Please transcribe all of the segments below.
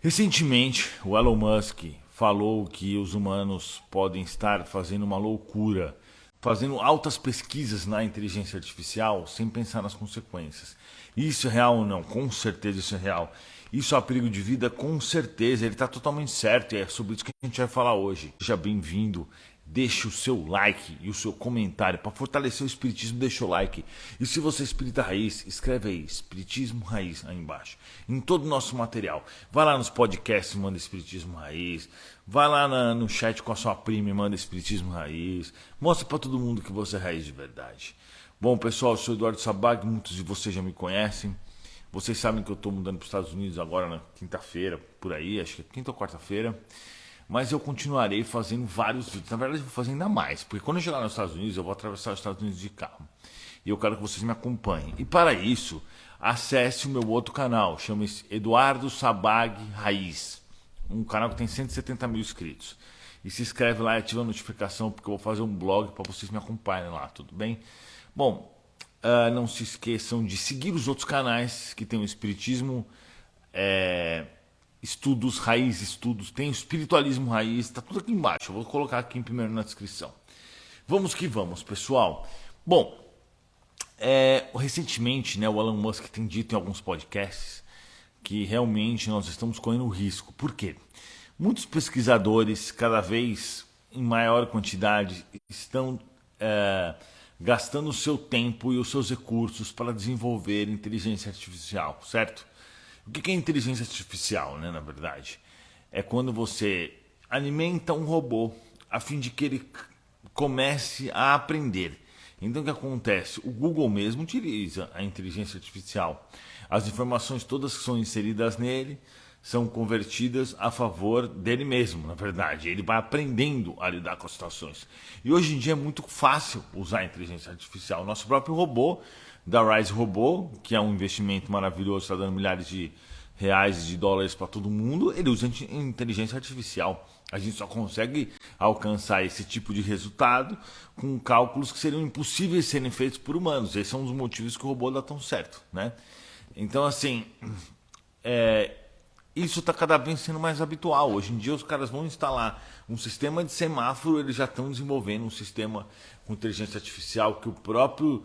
Recentemente, o Elon Musk falou que os humanos podem estar fazendo uma loucura, fazendo altas pesquisas na inteligência artificial sem pensar nas consequências. Isso é real ou não? Com certeza isso é real. Isso é um perigo de vida? Com certeza. Ele está totalmente certo e é sobre isso que a gente vai falar hoje. Seja bem-vindo. Deixe o seu like e o seu comentário. Para fortalecer o Espiritismo, deixa o like. E se você é espírita raiz, escreve aí, Espiritismo Raiz, aí embaixo. Em todo o nosso material. Vai lá nos podcasts e manda Espiritismo Raiz. Vai lá no chat com a sua prima e manda Espiritismo Raiz. Mostra para todo mundo que você é raiz de verdade. Bom, pessoal, eu sou Eduardo Sabag, muitos de vocês já me conhecem. Vocês sabem que eu estou mudando para os Estados Unidos agora na quinta-feira, por aí, acho que é quinta ou quarta-feira. Mas eu continuarei fazendo vários vídeos. Na verdade, eu vou fazer ainda mais. Porque quando eu chegar nos Estados Unidos, eu vou atravessar os Estados Unidos de carro. E eu quero que vocês me acompanhem. E para isso, acesse o meu outro canal. Chama-se Eduardo Sabag Raiz. Um canal que tem 170 mil inscritos. E se inscreve lá e ativa a notificação, porque eu vou fazer um blog para vocês me acompanharem lá, tudo bem? Bom, não se esqueçam de seguir os outros canais que tem o Espiritismo... Estudos, Raiz Estudos, tem o Espiritualismo Raiz, está tudo aqui embaixo. Eu vou colocar aqui primeiro na descrição. Vamos que vamos, pessoal. Bom, recentemente, né, o Elon Musk tem dito em alguns podcasts que realmente nós estamos correndo risco. Por quê? Muitos pesquisadores, cada vez em maior quantidade, estão gastando o seu tempo e os seus recursos para desenvolver inteligência artificial, certo? O que é inteligência artificial, né, na verdade? É quando você alimenta um robô a fim de que ele comece a aprender. Então o que acontece? O Google mesmo utiliza a inteligência artificial. As informações todas que são inseridas nele são convertidas a favor dele mesmo, na verdade. Ele vai aprendendo a lidar com as situações. E hoje em dia é muito fácil usar a inteligência artificial. Nosso próprio robô, da Rise Robô, que é um investimento maravilhoso, está dando milhares de reais e de dólares para todo mundo, ele usa inteligência artificial. A gente só consegue alcançar esse tipo de resultado com cálculos que seriam impossíveis de serem feitos por humanos. Esses são os motivos que o robô dá tão certo, né? Então, assim, isso está cada vez sendo mais habitual. Hoje em dia os caras vão instalar um sistema de semáforo, eles já estão desenvolvendo um sistema com inteligência artificial que o próprio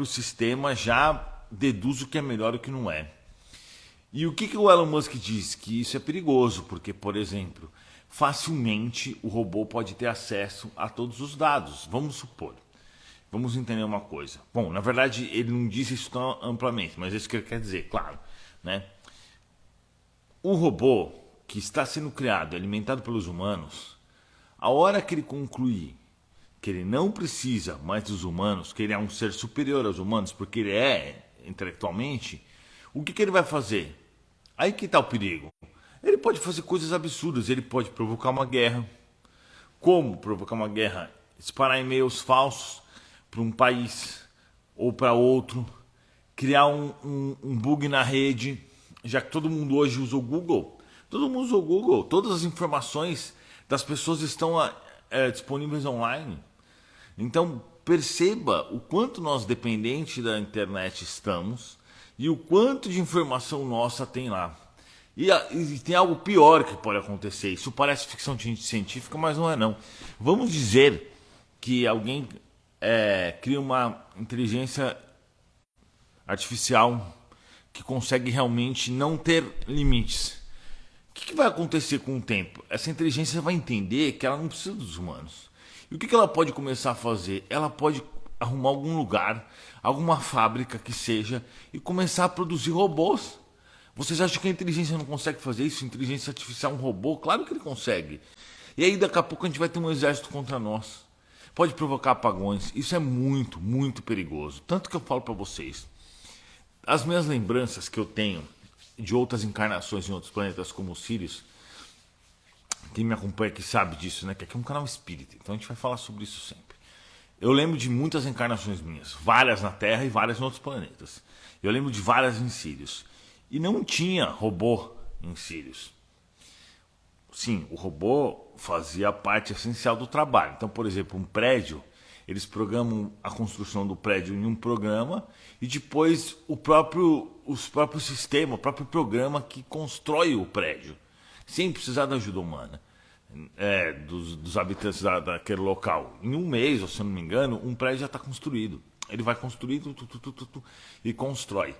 sistema já deduz o que é melhor e o que não é. E o que o Elon Musk diz? Que isso é perigoso, porque, por exemplo, facilmente o robô pode ter acesso a todos os dados. Vamos supor. Vamos entender uma coisa. Bom, na verdade, ele não disse isso tão amplamente, mas é isso que ele quer dizer, claro, né? O robô que está sendo criado e alimentado pelos humanos, a hora que ele concluir que ele não precisa mais dos humanos, que ele é um ser superior aos humanos, porque ele é intelectualmente, o que ele vai fazer? Aí que está o perigo. Ele pode fazer coisas absurdas, ele pode provocar uma guerra. Como provocar uma guerra? Disparar e-mails falsos para um país ou para outro, criar um bug na rede, já que todo mundo hoje usa o Google. Todo mundo usa o Google, todas as informações das pessoas estão disponíveis online. Então perceba o quanto nós dependentes da internet estamos e o quanto de informação nossa tem lá. E tem algo pior que pode acontecer. Isso parece ficção científica, mas não é não. Vamos dizer que alguém cria uma inteligência artificial que consegue realmente não ter limites. O que vai acontecer com o tempo? Essa inteligência vai entender que ela não precisa dos humanos. E o que ela pode começar a fazer? Ela pode arrumar algum lugar, alguma fábrica que seja, e começar a produzir robôs. Vocês acham que a inteligência não consegue fazer isso? A inteligência artificial é um robô? Claro que ele consegue. E aí daqui a pouco a gente vai ter um exército contra nós. Pode provocar apagões. Isso é muito, muito perigoso. Tanto que eu falo para vocês. As minhas lembranças que eu tenho de outras encarnações em outros planetas como o Sirius, quem me acompanha aqui sabe disso, né? Que aqui é um canal espírita, então a gente vai falar sobre isso sempre. Eu lembro de muitas encarnações minhas, várias na Terra e várias em outros planetas. Eu lembro de várias em Sirius. E não tinha robô em Sirius. Sim, o robô fazia parte essencial do trabalho. Então, por exemplo, um prédio, Eles programam a construção do prédio em um programa e depois os próprios sistemas, o próprio programa que constrói o prédio, sem precisar da ajuda humana, dos habitantes daquele local. Em um mês, ou se eu não me engano, um prédio já está construído. Ele vai construir e constrói.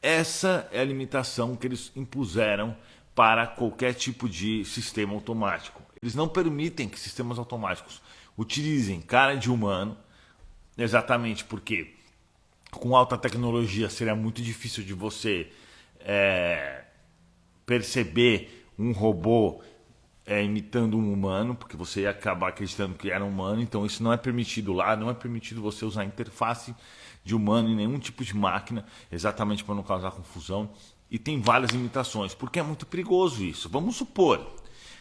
Essa é a limitação que eles impuseram para qualquer tipo de sistema automático. Eles não permitem que sistemas automáticos utilizem cara de humano, exatamente porque com alta tecnologia seria muito difícil de você perceber um robô imitando um humano, porque você ia acabar acreditando que era um humano. Então isso não é permitido lá, não é permitido você usar interface de humano em nenhum tipo de máquina, exatamente para não causar confusão. E tem várias limitações, porque é muito perigoso isso. Vamos supor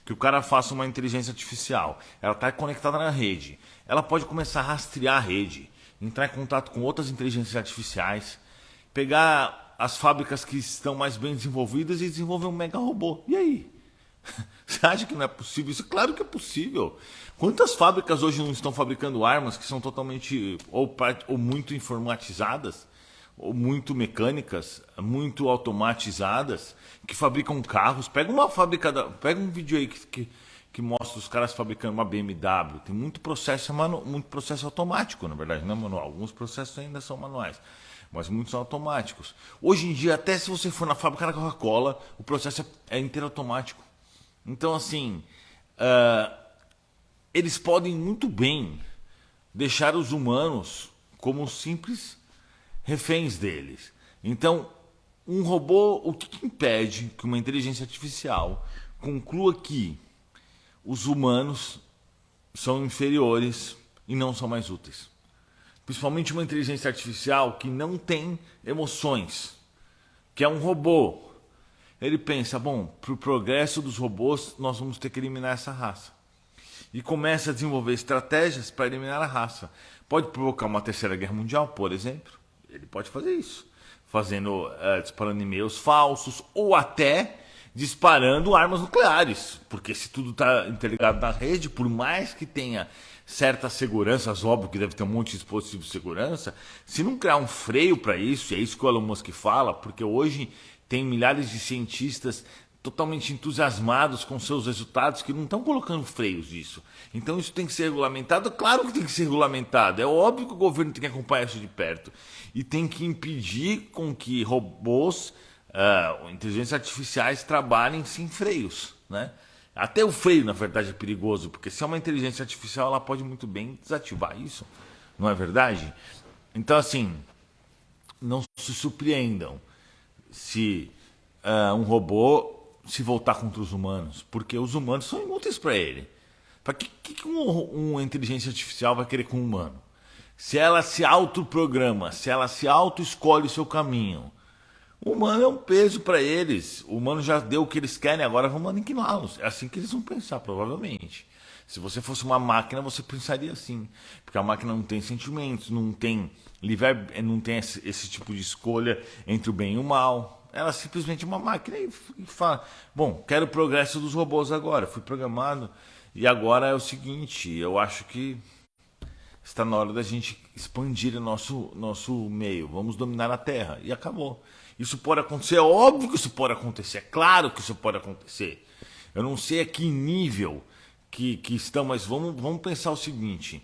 que o cara faça uma inteligência artificial, ela está conectada na rede, ela pode começar a rastrear a rede, entrar em contato com outras inteligências artificiais, pegar as fábricas que estão mais bem desenvolvidas e desenvolver um mega robô. E aí? Você acha que não é possível isso? Claro que é possível. Quantas fábricas hoje não estão fabricando armas que são totalmente ou muito informatizadas, ou muito mecânicas, muito automatizadas, que fabricam carros? Pega uma fábrica, pega um vídeo aí que mostra os caras fabricando uma BMW. Tem muito processo automático, na verdade, não é manual. Alguns processos ainda são manuais, mas muitos são automáticos. Hoje em dia, até se você for na fábrica da Coca-Cola, o processo é inteiro automático. Então, assim, eles podem muito bem deixar os humanos como simples reféns deles. Então, um robô, o que impede que uma inteligência artificial conclua que os humanos são inferiores e não são mais úteis? Principalmente uma inteligência artificial que não tem emoções, que é um robô. Ele pensa, bom, para o progresso dos robôs, nós vamos ter que eliminar essa raça. E começa a desenvolver estratégias para eliminar a raça. Pode provocar uma terceira guerra mundial, por exemplo. Ele pode fazer isso. Disparando e-mails falsos ou até disparando armas nucleares. Porque se tudo está interligado na rede, por mais que tenha certas seguranças, óbvio que deve ter um monte de dispositivos de segurança, se não criar um freio para isso, e é isso que o Elon Musk fala, porque hoje tem milhares de cientistas totalmente entusiasmados com seus resultados que não estão colocando freios nisso. Então isso tem que ser regulamentado? Claro que tem que ser regulamentado. É óbvio que o governo tem que acompanhar isso de perto. E tem que impedir com que robôs, inteligências artificiais, trabalhem sem freios, né? Até o freio, na verdade, é perigoso, porque se é uma inteligência artificial, ela pode muito bem desativar isso. Não é verdade? Então, assim, não se surpreendam se um robô se voltar contra os humanos, porque os humanos são inúteis para ele. Para que uma inteligência artificial vai querer com um humano? Se ela se autoprograma, se ela se auto-escolhe o seu caminho, o humano é um peso para eles. O humano já deu o que eles querem, agora vamos aniquilá-los. É assim que eles vão pensar, provavelmente. Se você fosse uma máquina, você pensaria assim. Porque a máquina não tem sentimentos, não tem não tem esse tipo de escolha entre o bem e o mal. Ela é simplesmente uma máquina e fala, bom, quero o progresso dos robôs agora. Fui programado e agora é o seguinte, eu acho que está na hora da gente expandir o nosso meio. Vamos dominar a Terra. E acabou. Isso pode acontecer, é óbvio que isso pode acontecer, é claro que isso pode acontecer. Eu não sei a que nível que estão, mas vamos pensar o seguinte.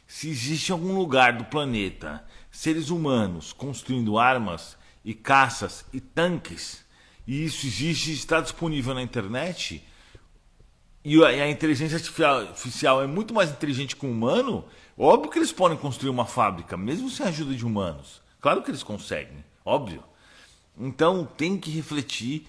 Se existe algum lugar do planeta seres humanos construindo armas e caças e tanques, e isso existe, está disponível na internet, e a inteligência artificial é muito mais inteligente que o humano, óbvio que eles podem construir uma fábrica, mesmo sem a ajuda de humanos. Claro que eles conseguem, óbvio. Então tem que refletir,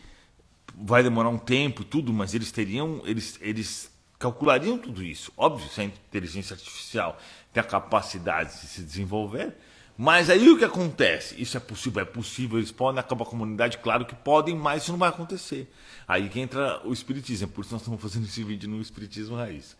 vai demorar um tempo, tudo, mas eles calculariam tudo isso. Óbvio, se a inteligência artificial tem a capacidade de se desenvolver, mas aí o que acontece? Isso é possível, eles podem acabar com a comunidade, claro que podem, mas isso não vai acontecer. Aí que entra o espiritismo, por isso nós estamos fazendo esse vídeo no Espiritismo Raiz.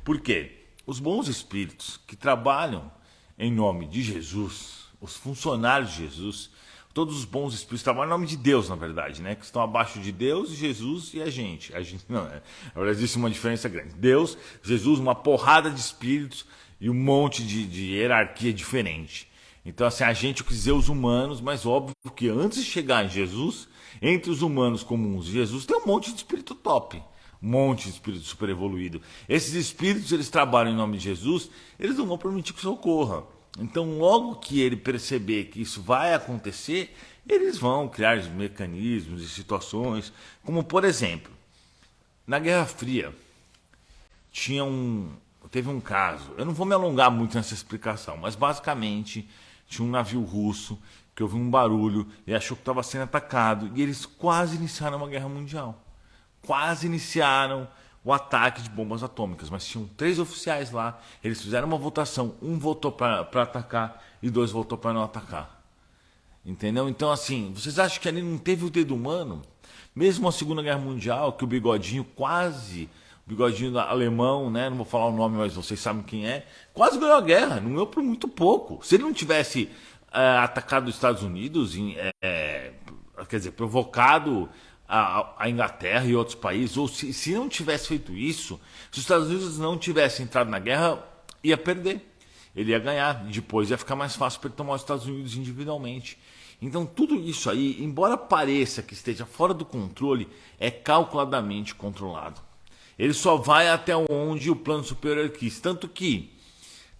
Por quê? Os bons espíritos que trabalham em nome de Jesus, os funcionários de Jesus, todos os bons espíritos trabalham em nome de Deus, na verdade, né? Que estão abaixo de Deus, Jesus e a gente. Não, na verdade existe uma diferença grande. Deus, Jesus, uma porrada de espíritos e um monte de hierarquia diferente. Então, assim, a gente quis dizer os humanos, mas óbvio que antes de chegar em Jesus, entre os humanos comuns e Jesus, tem um monte de espírito top. Um monte de espírito super evoluído. Esses espíritos, eles trabalham em nome de Jesus, eles não vão permitir que isso ocorra. Então, logo que ele perceber que isso vai acontecer, eles vão criar mecanismos e situações, como por exemplo, na Guerra Fria, teve um caso, eu não vou me alongar muito nessa explicação, mas basicamente tinha um navio russo que ouviu um barulho e achou que estava sendo atacado e eles quase iniciaram uma guerra mundial. Quase iniciaram o ataque de bombas atômicas, mas tinham 3 oficiais lá, eles fizeram uma votação, um votou para atacar e 2 votou para não atacar. Entendeu? Então, assim, vocês acham que ali não teve o dedo humano? Mesmo a Segunda Guerra Mundial, que o Bigodinho o Bigodinho alemão, né? Não vou falar o nome, mas vocês sabem quem é, quase ganhou a guerra, não ganhou por muito pouco. Se ele não tivesse atacado os Estados Unidos, quer dizer, provocado a Inglaterra e outros países, ou se não tivesse feito isso, se os Estados Unidos não tivessem entrado na guerra, ia perder. Ele ia ganhar, depois ia ficar mais fácil para ele tomar os Estados Unidos individualmente. Então tudo isso aí, embora pareça que esteja fora do controle, é calculadamente controlado. Ele só vai até onde o plano superior quis. Tanto que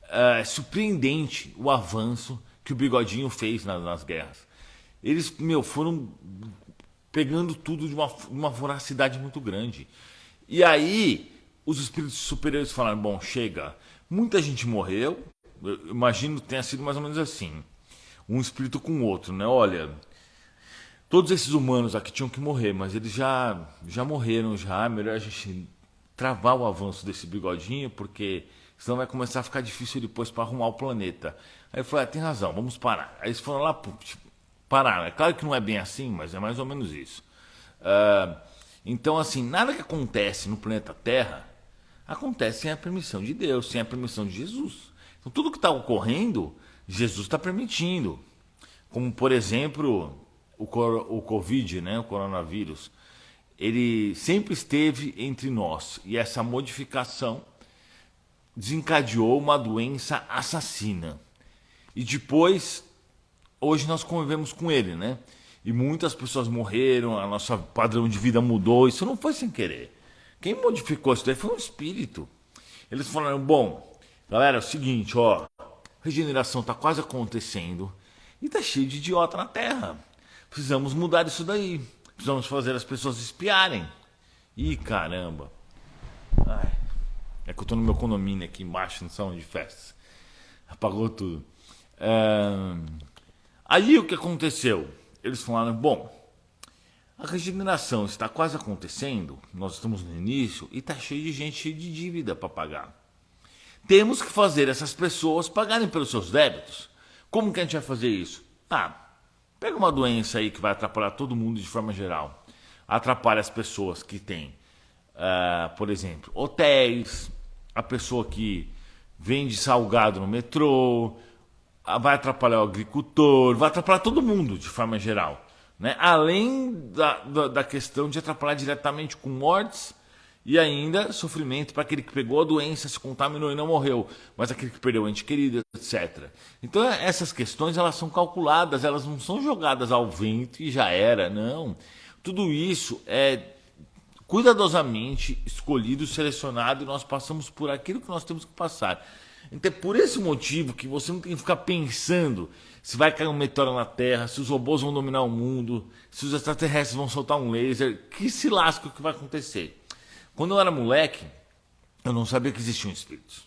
é surpreendente o avanço que o Bigodinho fez nas guerras. Eles, foram pegando tudo de uma voracidade muito grande. E aí, os espíritos superiores falaram, bom, chega, muita gente morreu, eu imagino que tenha sido mais ou menos assim, um espírito com o outro, né? Olha, todos esses humanos aqui tinham que morrer, mas eles já morreram já, é melhor a gente travar o avanço desse Bigodinho, porque senão vai começar a ficar difícil depois para arrumar o planeta. Aí eu falei, tem razão, vamos parar. Aí eles foram lá, pararam. É claro que não é bem assim, mas é mais ou menos isso. Então, assim, nada que acontece no planeta Terra acontece sem a permissão de Deus, sem a permissão de Jesus. Então, tudo que está ocorrendo, Jesus está permitindo. Como, por exemplo, o Covid, né, o coronavírus. Ele sempre esteve entre nós. E essa modificação desencadeou uma doença assassina. E depois, hoje nós convivemos com ele, né? E muitas pessoas morreram, a nossa padrão de vida mudou. Isso não foi sem querer. Quem modificou isso daí foi um espírito. Eles falaram, bom, galera, é o seguinte, ó, regeneração está quase acontecendo e está cheio de idiota na Terra. Precisamos mudar isso daí. Precisamos fazer as pessoas espiarem. Ih, caramba. Ai, é que eu tô no meu condomínio aqui embaixo, no salão de festas. Apagou tudo. Aí o que aconteceu? Eles falaram, bom, a regeneração está quase acontecendo, nós estamos no início e está cheio de gente cheia de dívida para pagar. Temos que fazer essas pessoas pagarem pelos seus débitos. Como que a gente vai fazer isso? Pega uma doença aí que vai atrapalhar todo mundo de forma geral. Atrapalha as pessoas que têm, por exemplo, hotéis, a pessoa que vende salgado no metrô, vai atrapalhar o agricultor, vai atrapalhar todo mundo de forma geral. Né? Além da questão de atrapalhar diretamente com mortes e ainda sofrimento para aquele que pegou a doença, se contaminou e não morreu, mas aquele que perdeu o ente querido, etc. Então essas questões elas são calculadas, elas não são jogadas ao vento e já era, não. Tudo isso é cuidadosamente escolhido, selecionado e nós passamos por aquilo que nós temos que passar. Então é por esse motivo que você não tem que ficar pensando se vai cair um meteoro na Terra, se os robôs vão dominar o mundo, se os extraterrestres vão soltar um laser, que se lasca o que vai acontecer. Quando eu era moleque, eu não sabia que existiam espíritos.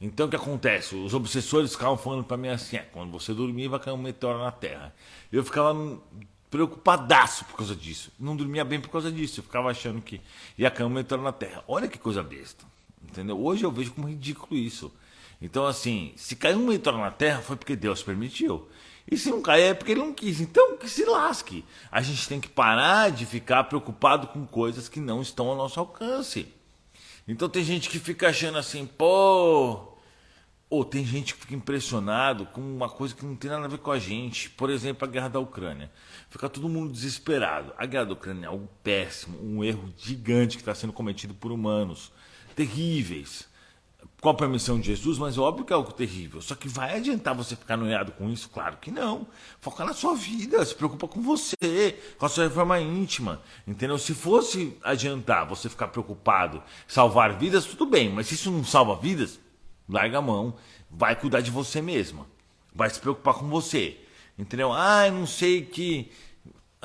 Então o que acontece? Os obsessores ficavam falando para mim assim, quando você dormir vai cair um meteoro na Terra. Eu ficava preocupadaço por causa disso. Não dormia bem por causa disso. Eu ficava achando que ia cair um meteoro na Terra. Olha que coisa besta. Entendeu? Hoje eu vejo como ridículo isso. Então, assim, se cair um meteoro na Terra foi porque Deus permitiu. E se não cair é porque ele não quis. Então, que se lasque. A gente tem que parar de ficar preocupado com coisas que não estão ao nosso alcance. Então, tem gente que fica achando assim, ou tem gente que fica impressionado com uma coisa que não tem nada a ver com a gente. Por exemplo, a guerra da Ucrânia. Fica todo mundo desesperado. A guerra da Ucrânia é algo péssimo, um erro gigante que está sendo cometido por humanos. Terríveis. com a permissão de Jesus, mas é óbvio que é algo terrível. Só que vai adiantar você ficar noiado com isso? Claro que não. Foca na sua vida, se preocupa com você, com a sua reforma íntima, entendeu? Se fosse adiantar você ficar preocupado, salvar vidas, tudo bem, mas se isso não salva vidas, larga a mão, vai cuidar de você mesma, vai se preocupar com você, entendeu? Ah, não sei que...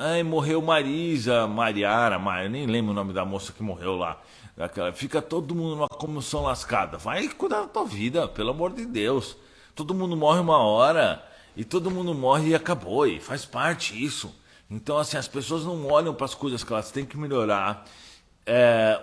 Ai, morreu Mariara, eu nem lembro o nome da moça que morreu lá. Fica todo mundo numa comoção lascada. Vai cuidar da tua vida, pelo amor de Deus. Todo mundo morre uma hora, e todo mundo morre e acabou, e faz parte isso. Então, assim, as pessoas não olham para as coisas que elas têm que melhorar,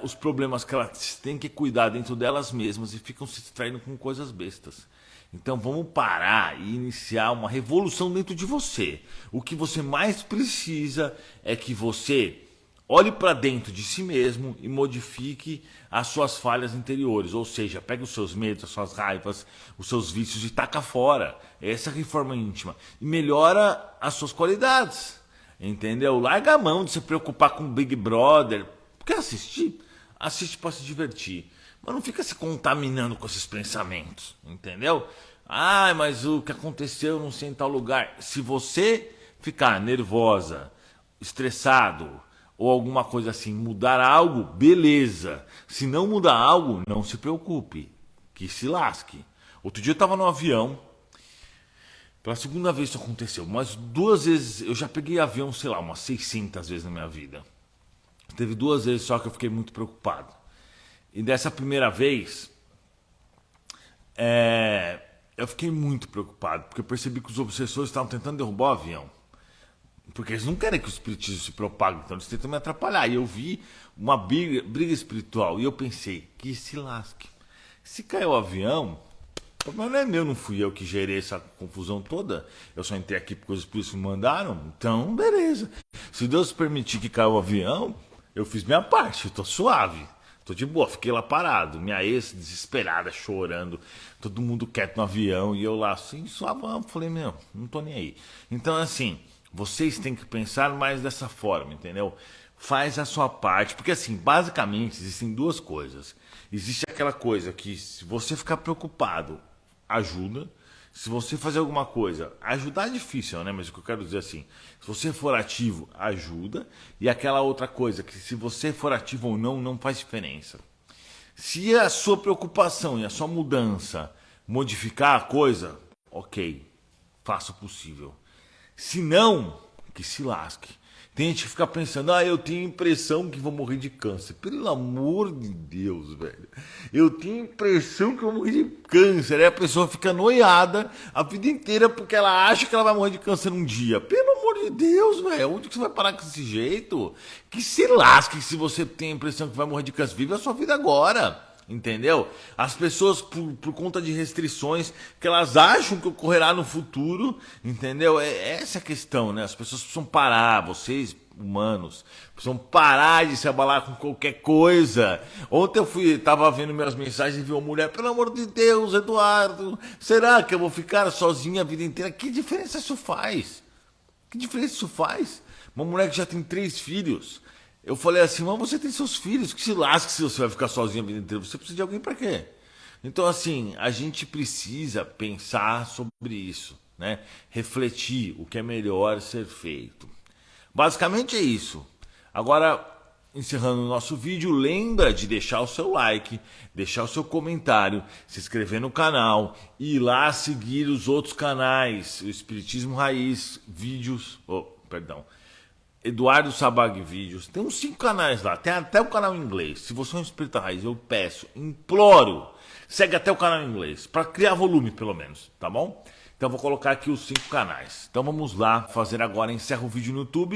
os problemas que elas têm que cuidar dentro delas mesmas e ficam se distraindo com coisas bestas. Então vamos parar e iniciar uma revolução dentro de você. O que você mais precisa é que você olhe para dentro de si mesmo e modifique as suas falhas interiores. Ou seja, pegue os seus medos, as suas raivas, os seus vícios e taca fora. Essa é a reforma íntima. E melhora as suas qualidades. Entendeu? Larga a mão de se preocupar com o Big Brother. Quer assistir? Assiste para se divertir. Mas não fica se contaminando com esses pensamentos, entendeu? Ah, mas o que aconteceu não sei em tal lugar. Se você ficar nervosa, estressado ou alguma coisa assim, mudar algo, beleza. Se não mudar algo, não se preocupe, que se lasque. Outro dia eu estava no avião, pela segunda vez isso aconteceu, mas 2 vezes, eu já peguei avião, sei lá, umas 600 vezes na minha vida. Teve 2 vezes só que eu fiquei muito preocupado. E dessa primeira vez, eu fiquei muito preocupado, porque eu percebi que os obsessores estavam tentando derrubar o avião. Porque eles não querem que o espiritismo se propague, então eles tentam me atrapalhar. E eu vi uma briga espiritual, e eu pensei, que se lasque. Se caiu o avião, o problema não é meu, não fui eu que gerei essa confusão toda. Eu só entrei aqui porque os espíritos me mandaram, então beleza. Se Deus permitir que caia o avião, eu fiz minha parte, eu tô suave. Tô de boa, fiquei lá parado, minha ex desesperada, chorando, todo mundo quieto no avião, e eu lá assim, suavão, falei, meu, não tô nem aí. Então assim, vocês têm que pensar mais dessa forma, entendeu? Faz a sua parte, porque assim, basicamente existem 2 coisas. Existe aquela coisa que se você ficar preocupado, ajuda. Se você fazer alguma coisa, ajudar é difícil, né? Mas o que eu quero dizer assim, se você for ativo, ajuda. E aquela outra coisa, que se você for ativo ou não, não faz diferença. Se a sua preocupação e a sua mudança modificar a coisa, ok, faça o possível. Se não, que se lasque. Tem gente que fica pensando, eu tenho impressão que vou morrer de câncer. Pelo amor de Deus, velho. Eu tenho impressão que vou morrer de câncer. Aí a pessoa fica noiada a vida inteira porque ela acha que ela vai morrer de câncer um dia. Pelo amor de Deus, velho. Onde que você vai parar com esse jeito? Que se lasque se você tem a impressão que vai morrer de câncer. Vive a sua vida agora. Entendeu? As pessoas, por conta de restrições que elas acham que ocorrerá no futuro, entendeu? Essa é a questão, né? As pessoas precisam parar, vocês, humanos, precisam parar de se abalar com qualquer coisa. Ontem eu tava vendo minhas mensagens e vi uma mulher, pelo amor de Deus, Eduardo, será que eu vou ficar sozinha a vida inteira? Que diferença isso faz? Que diferença isso faz? Uma mulher que já tem 3 filhos. Eu falei assim, mas você tem seus filhos, que se lasque se você vai ficar sozinho a vida inteira. Você precisa de alguém para quê? Então, assim, a gente precisa pensar sobre isso, né? Refletir o que é melhor ser feito. Basicamente é isso. Agora, encerrando o nosso vídeo, lembra de deixar o seu like, deixar o seu comentário, se inscrever no canal e ir lá seguir os outros canais, o Espiritismo Raiz, vídeos, Eduardo Sabag Vídeos, tem uns 5 canais lá, tem até o canal em inglês. Se você é um espírita raiz, eu peço, imploro, segue até o canal em inglês, para criar volume pelo menos, tá bom? Então eu vou colocar aqui os 5 canais. Então vamos lá fazer agora, encerro o vídeo no YouTube.